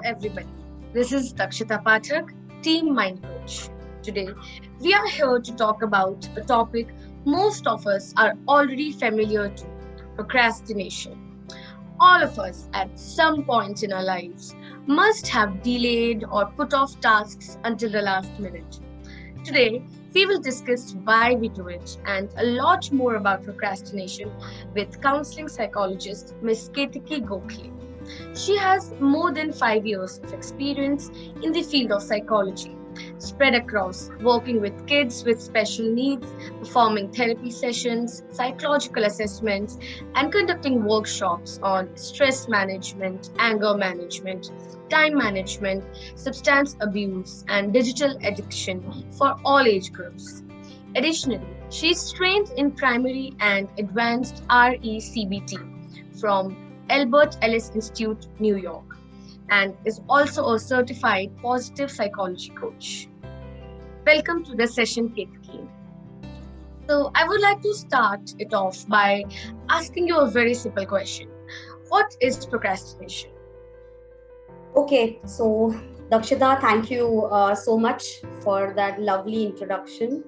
everybody. This is Dakshita Pathak, Team Mind Coach. Today, we are here to talk about a topic most of us are already familiar to: procrastination. All of us, at some point in our lives, must have delayed or put off tasks until the last minute. Today, we will discuss why we do it and a lot more about procrastination with counseling psychologist Ms. Ketaki Gokhale. She has more than 5 years of experience in the field of psychology, spread across working with kids with special needs, performing therapy sessions, psychological assessments, and conducting workshops on stress management, anger management, time management, substance abuse, and digital addiction for all age groups. Additionally, she is trained in primary and advanced RECBT from Albert Ellis Institute, New York, and is also a certified positive psychology coach. Welcome to the session, Ketaki. So, I would like to start it off by asking you a very simple question. What is procrastination? Okay, so Dakshita, thank you so much for that lovely introduction.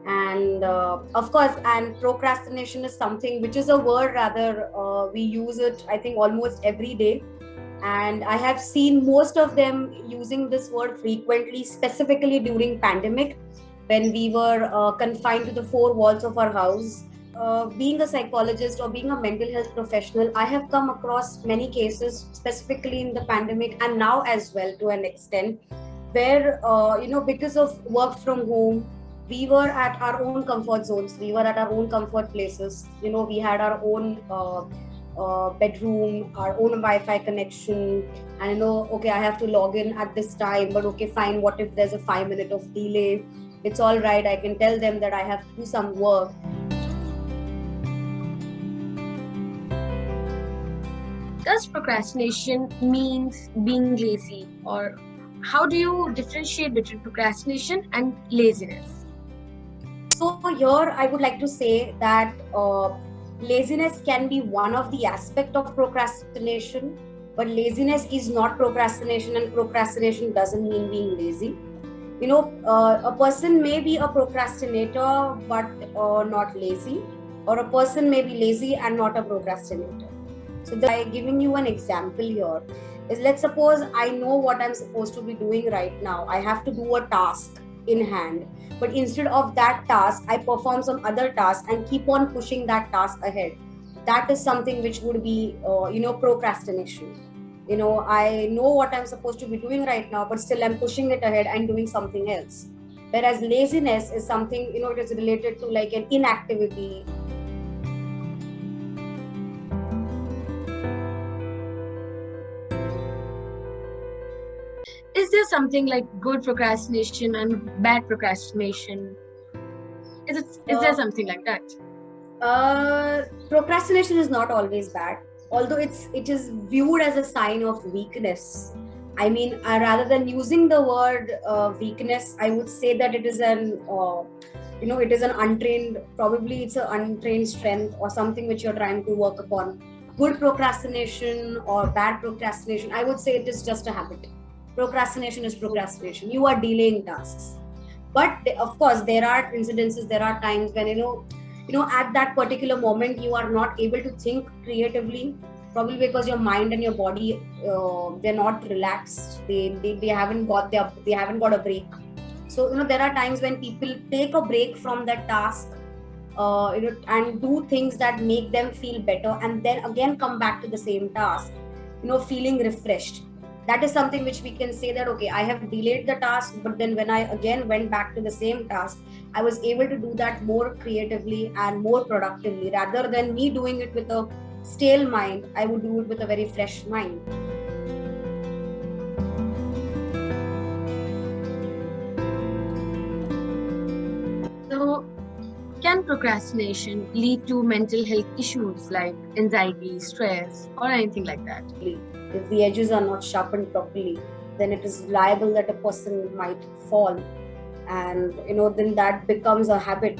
And of course, and procrastination is something which is a word rather, we use it, I think, almost every day. And I have seen most of them using this word frequently, specifically during pandemic, when we were confined to the four walls of our house. Being a psychologist or being a mental health professional, I have come across many cases, specifically in the pandemic and now as well to an extent, where, because of work from home, we were at our own comfort zones, we were at our own comfort places. We had our own bedroom, our own Wi-Fi connection, and okay, I have to log in at this time, but okay, fine, what if there's a 5 minute of delay? It's all right, I can tell them that I have to do some work. Does procrastination means being lazy, or how do you differentiate between procrastination and laziness? So here I would like to say that laziness can be one of the aspect of procrastination, but laziness is not procrastination, and procrastination doesn't mean being lazy. A person may be a procrastinator but not lazy, or a person may be lazy and not a procrastinator. So by giving you an example here is, let's suppose I know what I'm supposed to be doing right now. I have to do a task in hand, but instead of that task, I perform some other task and keep on pushing that task ahead. That is something which would be, procrastination. I know what I'm supposed to be doing right now, but still I'm pushing it ahead and doing something else. Whereas laziness is something, it is related to like an inactivity. Is there something like good procrastination and bad procrastination? Is there something like that? Procrastination is not always bad, although it is viewed as a sign of weakness. I mean, rather than using the word weakness, I would say that it is it is an untrained, probably it's an untrained strength or something which you're trying to work upon. Good procrastination or bad procrastination, I would say it is just a habit. Procrastination is procrastination. You are delaying tasks. But of course, there are incidences, there are times when, at that particular moment, you are not able to think creatively, probably because your mind and your body, they're not relaxed. They haven't got a break. So, there are times when people take a break from that task, and do things that make them feel better, and then again come back to the same task, feeling refreshed. That is something which we can say that, okay, I have delayed the task, but then when I again went back to the same task, I was able to do that more creatively and more productively. Rather than me doing it with a stale mind, I would do it with a very fresh mind. So, can procrastination lead to mental health issues like anxiety, stress, or anything like that? If the edges are not sharpened properly, then it is liable that a person might fall, and then that becomes a habit,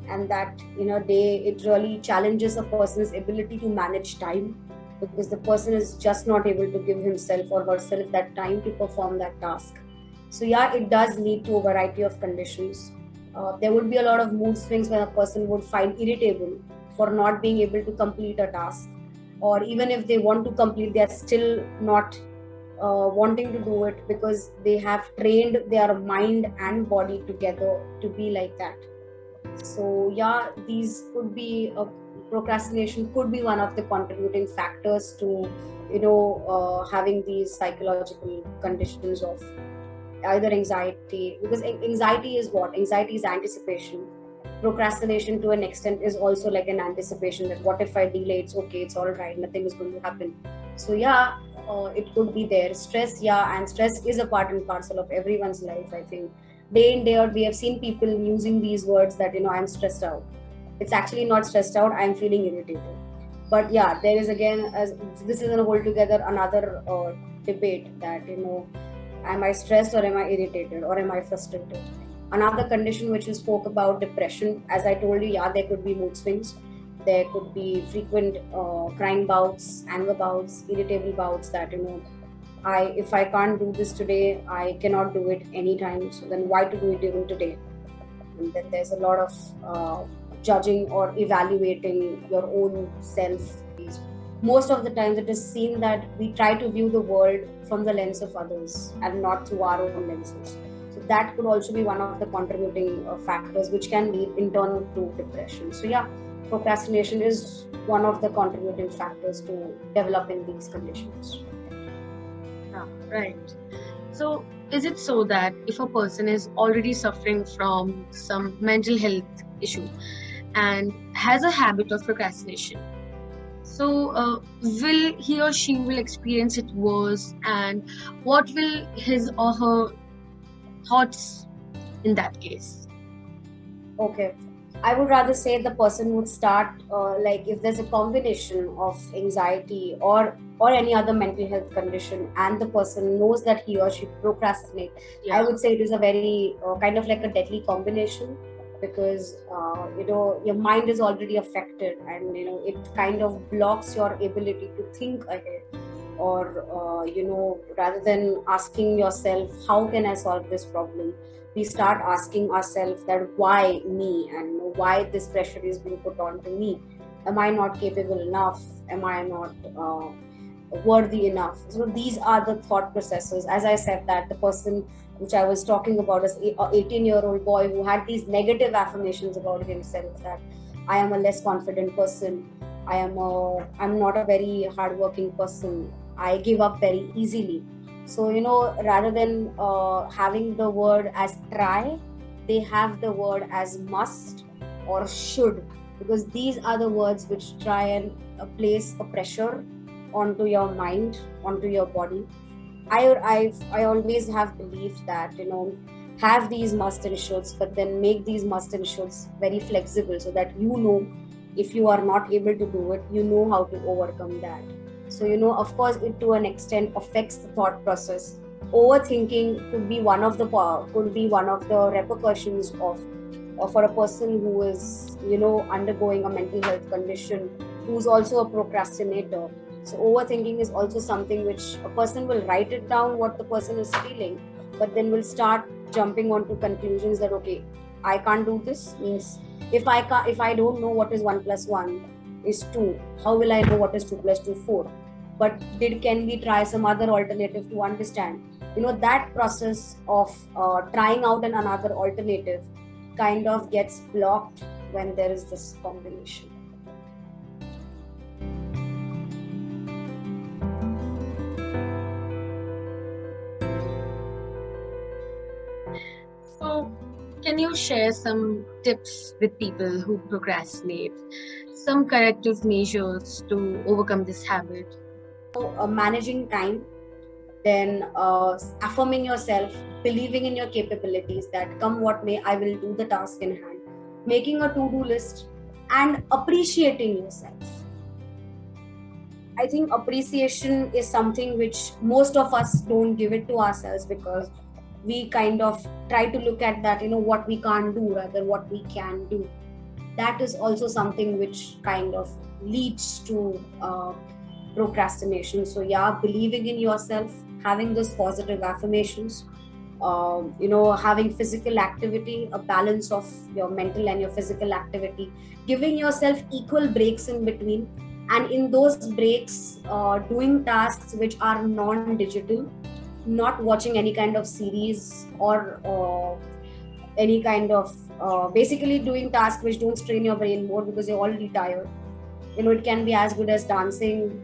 and that it really challenges a person's ability to manage time, because the person is just not able to give himself or herself that time to perform that task. So yeah, it does lead to a variety of conditions. There would be a lot of mood swings when a person would find irritable for not being able to complete a task, or even if they want to complete, they are still not wanting to do it because they have trained their mind and body together to be like that. So yeah, these could be procrastination could be one of the contributing factors to having these psychological conditions of either anxiety, because anxiety is what? Anxiety is anticipation. Procrastination to an extent is also like an anticipation that what if I delay, it's okay, it's all right, nothing is going to happen. So yeah, it could be there. Stress, yeah, and stress is a part and parcel of everyone's life. I think day in day out we have seen people using these words that I'm stressed out. It's actually not stressed out, I'm feeling irritated. But yeah, there is again, as this is a whole together another debate that am I stressed or am I irritated or am I frustrated? Another condition which you spoke about, depression, as I told you, yeah, there could be mood swings. There could be frequent crying bouts, anger bouts, irritable bouts that, if I can't do this today, I cannot do it anytime. So then why to do it even today? And then there's a lot of judging or evaluating your own self. Most of the times it is seen that we try to view the world from the lens of others and not through our own lenses. So that could also be one of the contributing factors which can lead in turn to depression. So yeah, procrastination is one of the contributing factors to developing these conditions. Yeah, right. So is it so that if a person is already suffering from some mental health issue and has a habit of procrastination, so will he or she will experience it worse, and what will his or her thoughts in that case? Okay, I would rather say the person would start like if there's a combination of anxiety or any other mental health condition and the person knows that he or she procrastinate, Yeah. I would say it is a very kind of like a deadly combination, because your mind is already affected and it kind of blocks your ability to think ahead, or rather than asking yourself how can I solve this problem, we start asking ourselves that why me, and why this pressure is being put on to me. Am I not capable enough? Am I not worthy enough? So these are the thought processes. As I said, that the person which I was talking about is an 18-year-old boy who had these negative affirmations about himself, that I am a less confident person, I'm not a very hardworking person, I give up very easily. So rather than having the word as try, they have the word as must or should, because these are the words which try and place a pressure onto your mind, onto your body. I always have believed that have these must and shoulds, but then make these must and shoulds very flexible, so that if you are not able to do it, how to overcome that. So of course it to an extent affects the thought process. Overthinking could be one of the repercussions of for a person who is undergoing a mental health condition, who's also a procrastinator. So overthinking is also something which a person will write it down what the person is feeling, but then will start jumping onto conclusions that okay, I can't do this, means if I don't know what is 1 plus 1 is 2, how will I know what is 2 plus 2 4? But can we try some other alternative to understand? That process of trying out another alternative kind of gets blocked when there is this combination. So can you share some tips with people who procrastinate, some corrective measures to overcome this habit? Managing time, then affirming yourself, believing in your capabilities, that come what may, I will do the task in hand, making a to-do list, and appreciating yourself. I think appreciation is something which most of us don't give it to ourselves, because we kind of try to look at that, what we can't do rather than what we can do. That is also something which kind of leads to procrastination. So yeah, believing in yourself, having those positive affirmations, having physical activity, a balance of your mental and your physical activity, giving yourself equal breaks in between, and in those breaks, doing tasks which are non-digital, not watching any kind of series or any kind of basically doing tasks which don't strain your brain more because you're already tired. It can be as good as dancing,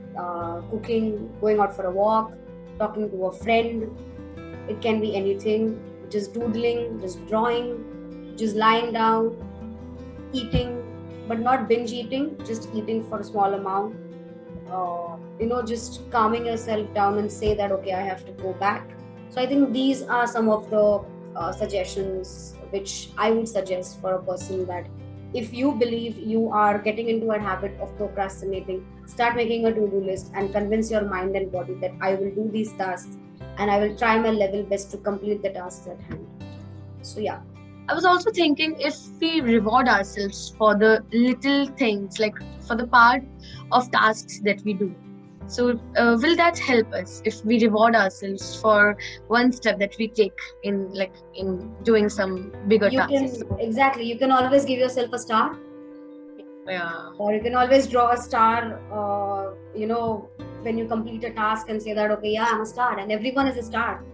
cooking, going out for a walk, talking to a friend. It can be anything, just doodling, just drawing, just lying down, eating, but not binge eating, just eating for a small amount. Just calming yourself down and say that, okay, I have to go back. So I think these are some of the suggestions which I would suggest for a person, that if you believe you are getting into a habit of procrastinating, start making a to-do list and convince your mind and body that I will do these tasks and I will try my level best to complete the tasks at hand. So yeah. I was also thinking, if we reward ourselves for the little things, like for the part of tasks that we do, so will that help us if we reward ourselves for one step that we take in doing some bigger tasks? You can always give yourself a star. Yeah. Or you can always draw a star, when you complete a task and say that, okay, yeah, I'm a star, and everyone is a star.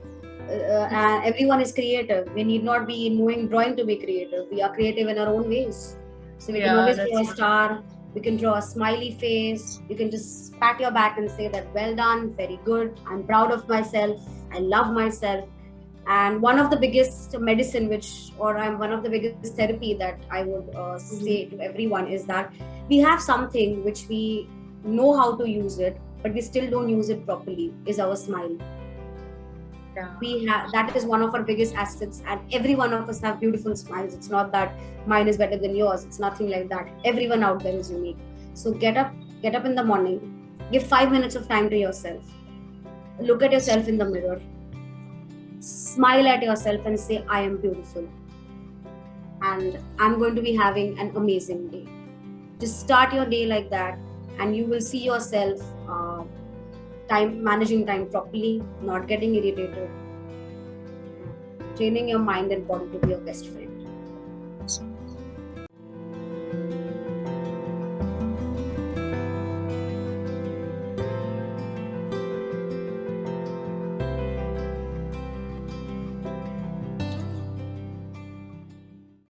And everyone is creative. We need not be knowing drawing to be creative. We are creative in our own ways. So we can always draw a star. We can draw a smiley face. You can just pat your back and say that, well done, very good. I'm proud of myself. I love myself. And one of the biggest medicine, one of the biggest therapy that I would say to everyone is that we have something which we know how to use it, but we still don't use it properly, is our smile. Yeah. That is one of our biggest assets, and every one of us have beautiful smiles. It's not that mine is better than yours. It's nothing like that. Everyone out there is unique. So get up in the morning, give 5 minutes of time to yourself, look at yourself in the mirror, smile at yourself and say, I am beautiful and I'm going to be having an amazing day. Just start your day like that, and you will see yourself managing time properly, not getting irritated, training your mind and body to be your best friend.